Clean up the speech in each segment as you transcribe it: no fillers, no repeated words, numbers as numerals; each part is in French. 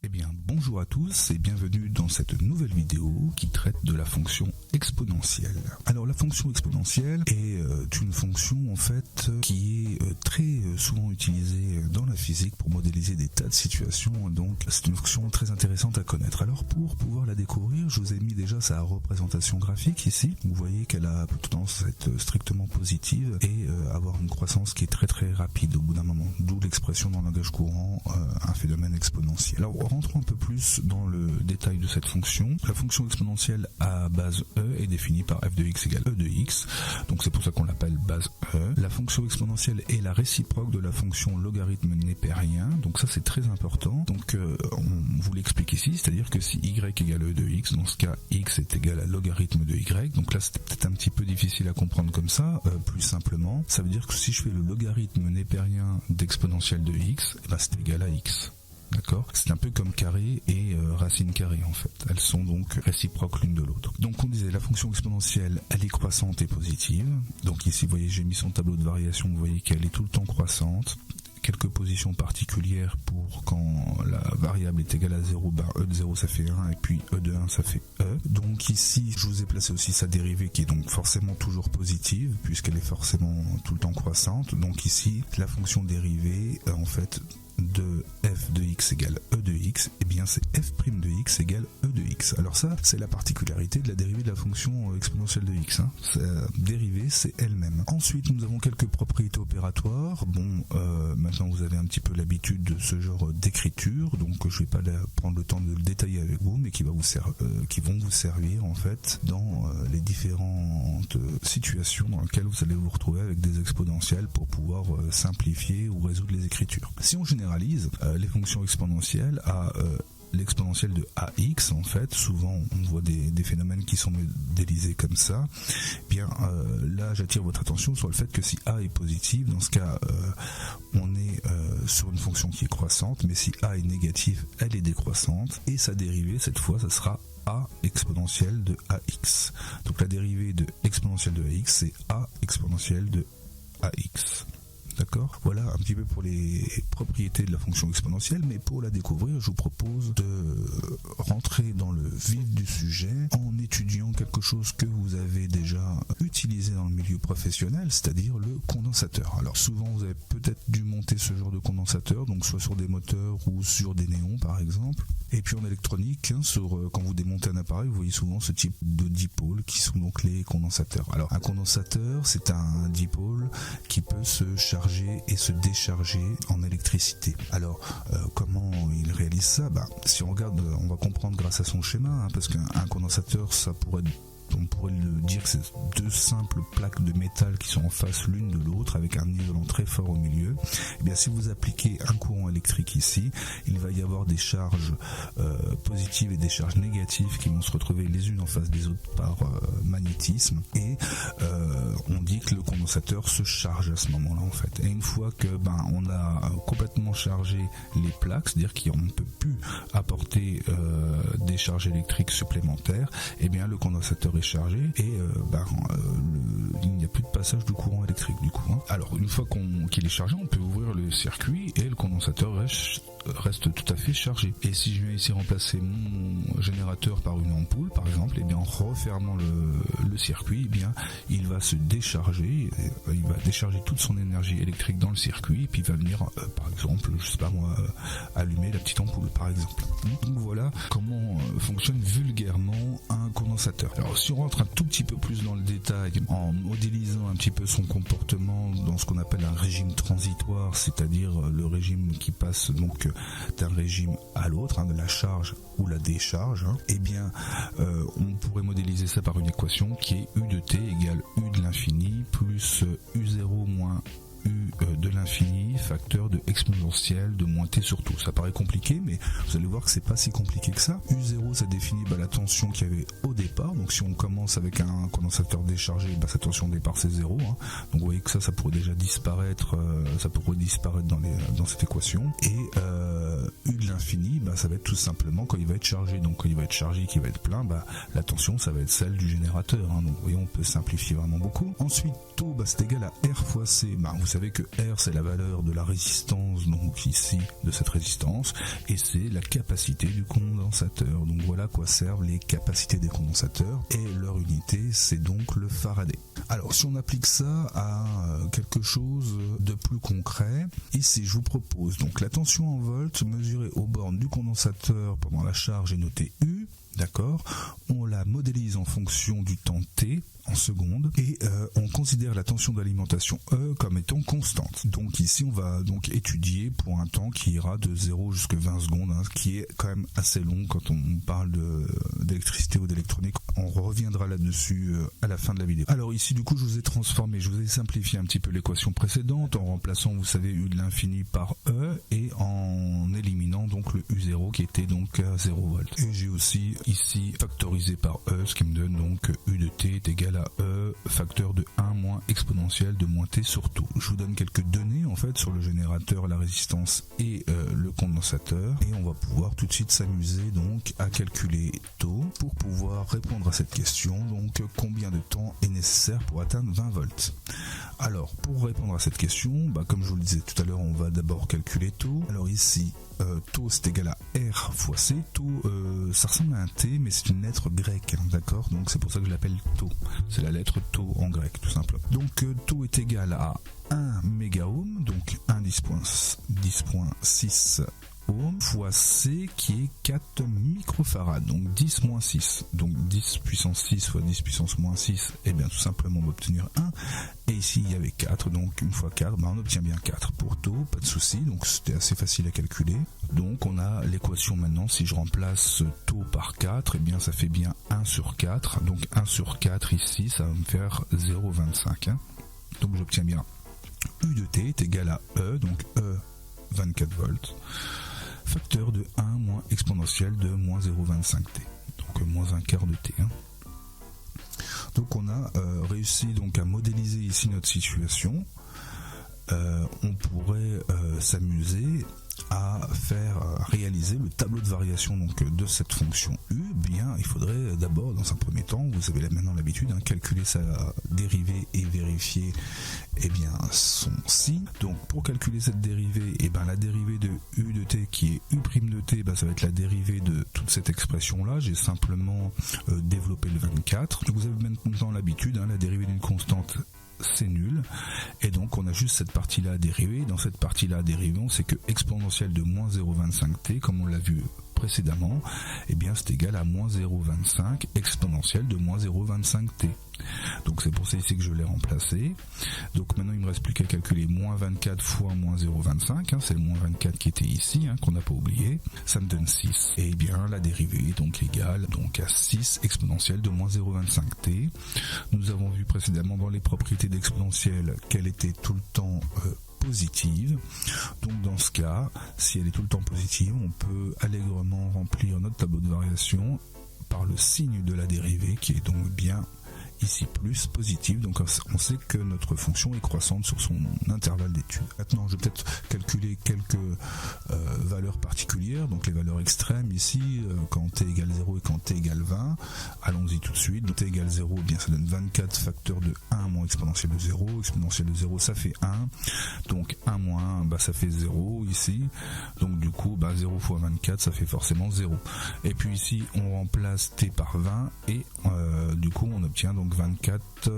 Eh bien, bonjour à tous et bienvenue dans cette nouvelle vidéo qui traite de la fonction exponentielle. Alors, la fonction exponentielle est une fonction en fait qui est très souvent utilisée dans la physique pour modéliser des tas de situations. Donc, c'est une fonction très intéressante à connaître. Alors, pour pouvoir la découvrir, je vous ai mis déjà sa représentation graphique ici. Vous voyez qu'elle a tendance à être strictement positive et avoir une croissance qui est très très rapide au bout d'un moment. D'où l'expression dans le langage courant, un phénomène exponentiel. Alors, rentrons un peu plus dans le détail de cette fonction. La fonction exponentielle à base e est définie par f de x égale e de x, donc c'est pour ça qu'on l'appelle base e. La fonction exponentielle est la réciproque de la fonction logarithme népérien, donc ça c'est très important. Donc on vous l'explique ici, c'est-à-dire que si y égale e de x, dans ce cas x est égal à logarithme de y, donc là c'est peut-être un petit peu difficile à comprendre comme ça, plus simplement, ça veut dire que si je fais le logarithme népérien d'exponentielle de x, c'est égal à x. D'accord ? C'est un peu comme carré et racine carrée en fait. Elles sont donc réciproques l'une de l'autre. Donc on disait la fonction exponentielle, elle est croissante et positive. Donc ici vous voyez j'ai mis son tableau de variation, vous voyez qu'elle est tout le temps croissante. Quelques positions particulières pour quand la variable est égale à 0, e de 0 ça fait 1 et puis e de 1 ça fait e. Donc ici je vous ai placé aussi sa dérivée qui est donc forcément toujours positive puisqu'elle est forcément tout le temps croissante. Donc ici la fonction dérivée en fait de f de x égale e de x, et bien c'est f' de x égale e de x. Alors ça, c'est la particularité de la dérivée de la fonction exponentielle de x. La dérivée, c'est elle-même. Ensuite, nous avons quelques propriétés opératoires. Bon, maintenant vous avez un petit peu l'habitude de ce genre d'écriture, donc je ne vais pas prendre le temps de le détailler avec vous, mais qui vont vous servir en fait dans les différentes situations dans lesquelles vous allez vous retrouver avec des exponentielles pour pouvoir simplifier ou résoudre les écritures. Si on généralise les fonctions exponentielles à l'exponentielle de ax, en fait, souvent on voit des phénomènes qui sont modélisés comme ça. Bien, là j'attire votre attention sur le fait que si a est positive, dans ce cas on est sur une fonction qui est croissante, mais si a est négative, elle est décroissante, et sa dérivée cette fois ça sera a exponentielle de ax. Donc la dérivée de exponentielle de ax c'est a exponentielle de ax. D'accord ? Voilà un petit peu pour les propriétés de la fonction exponentielle, mais pour la découvrir, je vous propose de rentrer dans le vif du sujet en étudiant quelque chose que vous avez déjà utilisé dans le milieu professionnel, c'est-à-dire le condensateur. Alors souvent vous avez peut-être dû monter ce genre de condensateur, donc soit sur des moteurs ou sur des néons par exemple. Et puis en électronique, quand vous démontez un appareil, vous voyez souvent ce type de dipôles qui sont donc les condensateurs. Alors un condensateur, c'est un dipôle qui peut se charger et se décharger en électricité. Alors, comment il réalise ça ? Si on regarde, on va comprendre grâce à son schéma, parce qu'un condensateur, on pourrait le dire que c'est deux simples plaques de métal qui sont en face l'une de l'autre avec un isolant très fort au milieu. Et bien si vous appliquez un courant électrique ici, il va y avoir des charges positives et des charges négatives qui vont se retrouver les unes en face des autres par magnétisme, et on dit que le condensateur se charge à ce moment-là en fait. Et une fois que on a complètement chargé les plaques, c'est-à-dire qu'on ne peut plus apporter des charges électriques supplémentaires, et bien le condensateur est chargé et il n'y a plus de passage de courant électrique du coup. Alors une fois qu'il est chargé, on peut ouvrir le circuit et le condensateur reste tout à fait chargé. Et si je viens ici remplacer mon générateur par une ampoule par exemple, et bien en refermant le circuit, et bien il va se décharger, il va décharger toute son énergie électrique dans le circuit et puis il va venir par exemple, je sais pas moi, allumer la petite ampoule par exemple. Donc voilà comment fonctionne vulgairement un condensateur. Alors si on rentre un tout petit peu plus dans le détail en modélisant un petit peu son comportement dans ce qu'on appelle un régime transitoire, c'est-à-dire le régime qui passe donc d'un régime à l'autre, de la charge ou la décharge, eh bien on pourrait modéliser ça par une équation qui est u de t égale u de l'infini plus u0 moins u de l'infini facteur de exponentielle de moins t sur tout. Ça paraît compliqué, mais vous allez voir que c'est pas si compliqué que ça. U0 ça définit la tension qu'il y avait au départ, donc si on commence avec un condensateur déchargé, sa tension de départ c'est 0, donc vous voyez que ça pourrait déjà disparaître, dans cette équation, et u de l'infini, ça va être tout simplement quand il va être chargé, donc quand il va être chargé, qu'il va être plein, la tension ça va être celle du générateur, donc vous voyez on peut simplifier vraiment beaucoup. Ensuite taux c'est égal à R fois C, vous savez que R c'est la valeur de la résistance, donc ici de cette résistance, et c'est la capacité du condensateur. Donc voilà à quoi servent les capacités des condensateurs, et leur unité c'est donc le Faraday. Alors si on applique ça à quelque chose de plus concret, ici je vous propose donc la tension en volts mesurée aux bornes du condensateur pendant la charge est notée U, d'accord, on la modélise en fonction du temps T en secondes et on considère la tension d'alimentation E comme étant constante. Donc ici on va donc étudier pour un temps qui ira de 0 jusqu'à 20 secondes, ce qui est quand même assez long quand on parle d'électricité ou d'électronique. On reviendra là-dessus à la fin de la vidéo. Alors ici du coup je vous ai transformé, je vous ai simplifié un petit peu l'équation précédente en remplaçant, vous savez, U de l'infini par E et en éliminant donc le U0 qui était donc à 0 volts. Et j'ai aussi ici factorisé par E, ce qui me donne donc U de T est égal à E facteur de 1 moins exponentielle de moins T sur taux. Je vous donne quelques données en fait sur le générateur, la résistance et le condensateur, et on va pouvoir tout de suite s'amuser donc à calculer taux pour pouvoir répondre à cette question. Donc combien de temps est nécessaire pour atteindre 20 volts? Alors pour répondre à cette question, comme je vous le disais tout à l'heure, on va d'abord calculer taux. Alors ici taux c'est égal à R fois C. Taux ça ressemble à un T mais c'est une lettre grecque, d'accord, donc c'est pour ça que je l'appelle taux, c'est la lettre taux en grec tout simplement. Donc taux est égal à 1 mégaohm, donc 1 10.6 ohm fois C qui est 4 microfarads, donc 10 moins 6, donc 10 puissance 6 fois 10 puissance moins 6, et bien tout simplement on va obtenir 1, et ici il y avait 4, donc une fois 4, on obtient bien 4 pour taux, pas de souci, donc c'était assez facile à calculer. Donc on a l'équation maintenant, si je remplace taux par 4, et bien ça fait bien 1 sur 4, donc 1 sur 4 ici ça va me faire 0,25, donc j'obtiens bien U de T est égal à E, donc E 24 volts, facteur de 1 moins exponentielle de moins 0,25 T, donc moins un quart de T. Donc on a réussi donc à modéliser ici notre situation. On pourrait s'amuser à réaliser le tableau de variation donc de cette fonction U. Bien, il faudrait d'abord, dans un premier temps, vous avez maintenant l'habitude, calculer sa dérivée et vérifier son signe. Donc pour calculer cette dérivée, la dérivée de U de T qui est U' de T, ça va être la dérivée de toute cette expression là. J'ai simplement développé le 24. Donc vous avez maintenant l'habitude, la dérivée d'une constante c'est nul, et donc on a juste cette partie là à dériver. Dans cette partie là à dériver, on sait que exponentielle de moins 0,25t, comme on l'a vu précédemment, c'est égal à moins 0,25 exponentielle de moins 0,25t. Donc c'est pour ça ici que je l'ai remplacé. Donc maintenant il me reste plus qu'à calculer moins 24 fois moins 0,25, c'est le moins 24 qui était ici, qu'on n'a pas oublié, ça me donne 6. Et la dérivée est donc égale donc à 6 exponentielle de moins 0,25t. Nous avons vu précédemment dans les propriétés d'exponentielle qu'elle était tout le temps positive. Donc dans ce cas, si elle est tout le temps positive, on peut allègrement remplir notre tableau de variation par le signe de la dérivée qui est donc bien ici plus positive, donc on sait que notre fonction est croissante sur son intervalle d'étude. Maintenant je vais peut-être calculer quelques valeurs particulières, donc les valeurs extrêmes ici, quand t égale 0 et quand t égale 20, allons-y tout de suite. Donc t égale 0, ça donne 24 facteur de 1 moins exponentielle de 0, exponentielle de 0 ça fait 1, donc 1 moins 1, ça fait 0 ici, donc du coup 0 fois 24 ça fait forcément 0. Et puis ici on remplace t par 20 et du coup on obtient donc 24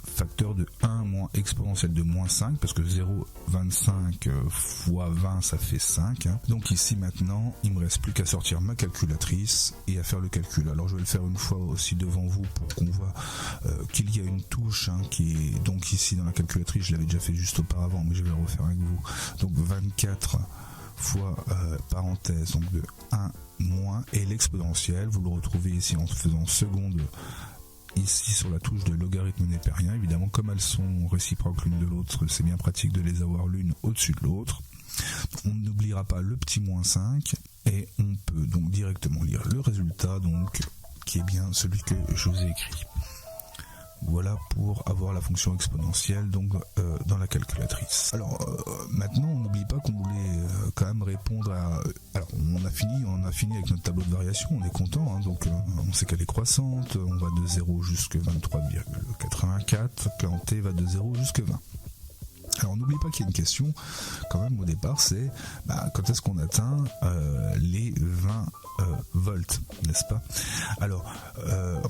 facteur de 1 moins exponentielle de moins 5, parce que 0,25 fois 20 ça fait 5. Donc ici maintenant il me reste plus qu'à sortir ma calculatrice et à faire le calcul. Alors je vais le faire une fois aussi devant vous pour qu'on voit qu'il y a une touche qui est donc ici dans la calculatrice. Je l'avais déjà fait juste auparavant mais je vais le refaire avec vous. Donc 24 fois parenthèse donc de 1 moins et l'exponentielle, vous le retrouvez ici en faisant seconde ici sur la touche de logarithme népérien. Évidemment, comme elles sont réciproques l'une de l'autre, c'est bien pratique de les avoir l'une au-dessus de l'autre. On n'oubliera pas le petit moins 5 et on peut donc directement lire le résultat donc qui est bien celui que je vous ai écrit. Voilà pour avoir la fonction exponentielle donc dans la calculatrice. Alors maintenant on n'oublie pas qu'on voulait quand même répondre à... Alors on a fini avec notre tableau de variation, on est content, donc on sait qu'elle est croissante, on va de 0 jusqu'à 23,84 quand t va de 0 jusqu'à 20. Alors n'oublie pas qu'il y a une question quand même au départ, c'est quand est-ce qu'on atteint les 20 volts, n'est-ce pas? Alors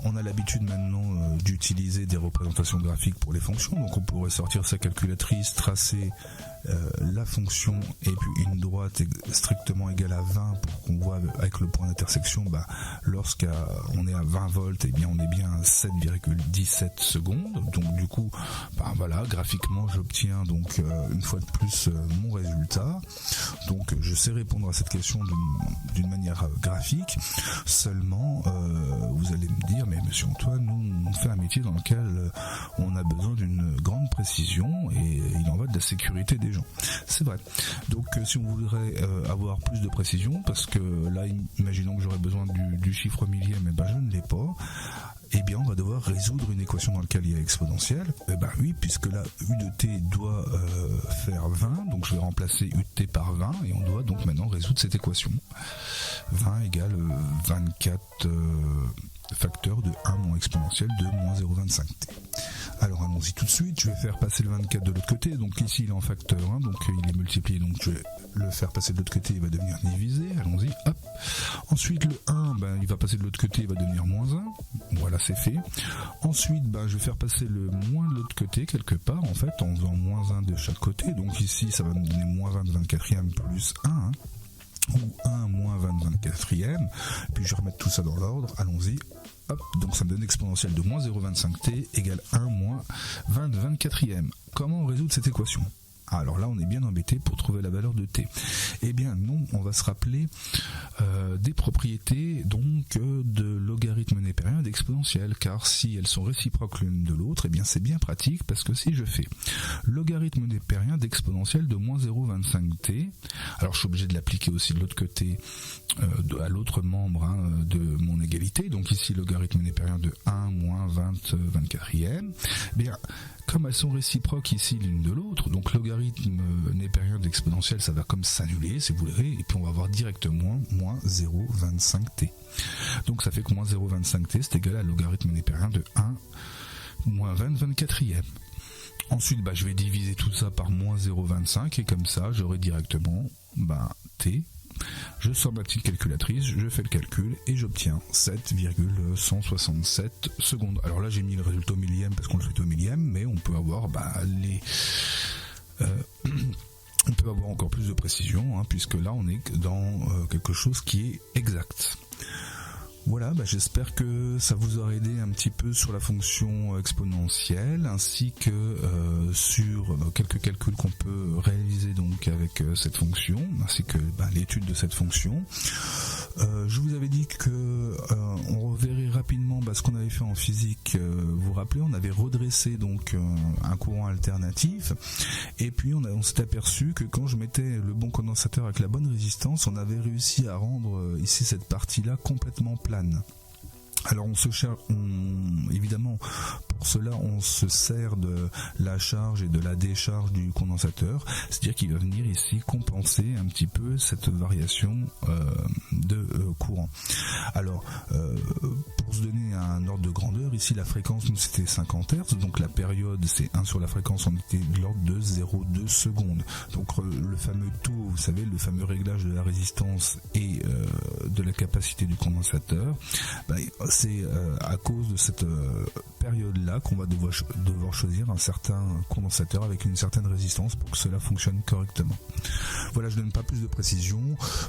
on a l'habitude maintenant d'utiliser des représentations graphiques pour les fonctions, donc on pourrait sortir sa calculatrice, tracer la fonction et puis une droite strictement égale à 20 pour qu'on voit avec le point d'intersection, lorsqu'on est à 20 volts, eh bien on est bien à 7,17 secondes. Donc du coup, graphiquement j'obtiens donc une fois de plus mon résultat. Donc je sais répondre à cette question d'une manière graphique. Seulement, vous allez me dire, mais monsieur Antoine, nous on fait un métier dans lequel on a besoin d'une grande précision et il en va de la sécurité des gens. C'est vrai. Donc si on voudrait avoir plus de précision, parce que là imaginons que j'aurais besoin du chiffre millième, je ne l'ai pas, eh bien on va devoir résoudre une équation dans laquelle il y a exponentielle. Oui, puisque là u de t doit faire 20, donc je vais remplacer u de t par 20 et on doit donc maintenant résoudre cette équation. 20 égale 24 facteur de 1 moins exponentielle de moins 0,25t. Alors allons-y tout de suite, je vais faire passer le 24 de l'autre côté, donc ici il est en facteur 1, donc il est multiplié, donc je vais le faire passer de l'autre côté, il va devenir divisé, allons-y, hop. Ensuite le 1, il va passer de l'autre côté, il va devenir moins 1, voilà c'est fait. Ensuite je vais faire passer le moins de l'autre côté quelque part, en fait, en faisant moins 1 de chaque côté, donc ici ça va me donner moins 20 de 24e plus 1, ou 1 moins 20 de 24e, puis je vais remettre tout ça dans l'ordre, allons-y. Hop, donc ça me donne exponentielle de moins 0,25t égale 1 moins 20 de 24e. Comment on résout cette équation? Alors là, on est bien embêté pour trouver la valeur de t. Eh bien non, on va se rappeler des propriétés donc de logarithme népérien d'exponentielle, car si elles sont réciproques l'une de l'autre, eh bien c'est bien pratique, parce que si je fais logarithme népérien d'exponentielle de moins 0,25t, alors je suis obligé de l'appliquer aussi de l'autre côté, à l'autre membre de mon égalité, donc ici logarithme népérien de 1 moins 20 24e, eh bien comme elles sont réciproques ici l'une de l'autre, donc logarithme népérien d'exponentielle, ça va comme s'annuler, si vous voulez, et puis on va avoir directement moins 0,25t. Donc ça fait que moins 0,25t, c'est égal à logarithme népérien de 1 moins 20 24e. Ensuite, je vais diviser tout ça par moins 0,25, et comme ça, j'aurai directement t. Je sors ma petite calculatrice, je fais le calcul et j'obtiens 7,167 secondes. Alors là j'ai mis le résultat au millième parce qu'on le fait au millième, mais on peut avoir on peut avoir encore plus de précision, puisque là on est dans quelque chose qui est exact. Voilà, j'espère que ça vous aura aidé un petit peu sur la fonction exponentielle, ainsi que sur quelques calculs qu'on peut réaliser donc avec cette fonction, ainsi que l'étude de cette fonction. Je vous avais dit que on reverrait rapidement ce qu'on avait fait en physique. Vous vous rappelez, on avait redressé donc un courant alternatif, et puis on s'est aperçu que quand je mettais le bon condensateur avec la bonne résistance, on avait réussi à rendre ici cette partie-là complètement plane. Alors évidemment, pour cela, on se sert de la charge et de la décharge du condensateur, c'est-à-dire qu'il va venir ici compenser un petit peu cette variation de courant. Alors, pour se donner un ordre de grandeur, ici la fréquence, nous c'était 50 Hz, donc la période c'est 1 sur la fréquence, on était de l'ordre de 0,2 secondes. Donc le fameux taux, vous savez, le fameux réglage de la résistance et de la capacité du condensateur, c'est à cause de cette période-là qu'on va devoir choisir un certain condensateur avec une certaine résistance pour que cela fonctionne correctement. Voilà, je ne donne pas plus de précision.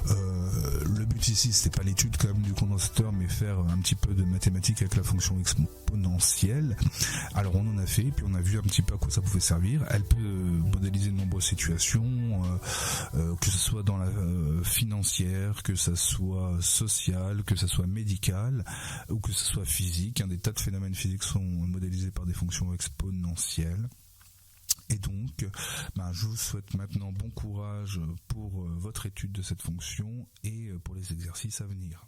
Le but ici, c'était pas l'étude quand même du condensateur, mais faire un petit peu de mathématiques avec la fonction exponentielle. Alors on en a fait, puis on a vu un petit peu à quoi ça pouvait servir. Elle peut modéliser de nombreuses situations, que ce soit dans la financière, que ça soit sociale, que ça soit médicale, ou que ce soit physique. Des tas de phénomènes physiques sont modélisés par des fonctions exponentielles. Et donc, je vous souhaite maintenant bon courage pour votre étude de cette fonction et pour les exercices à venir.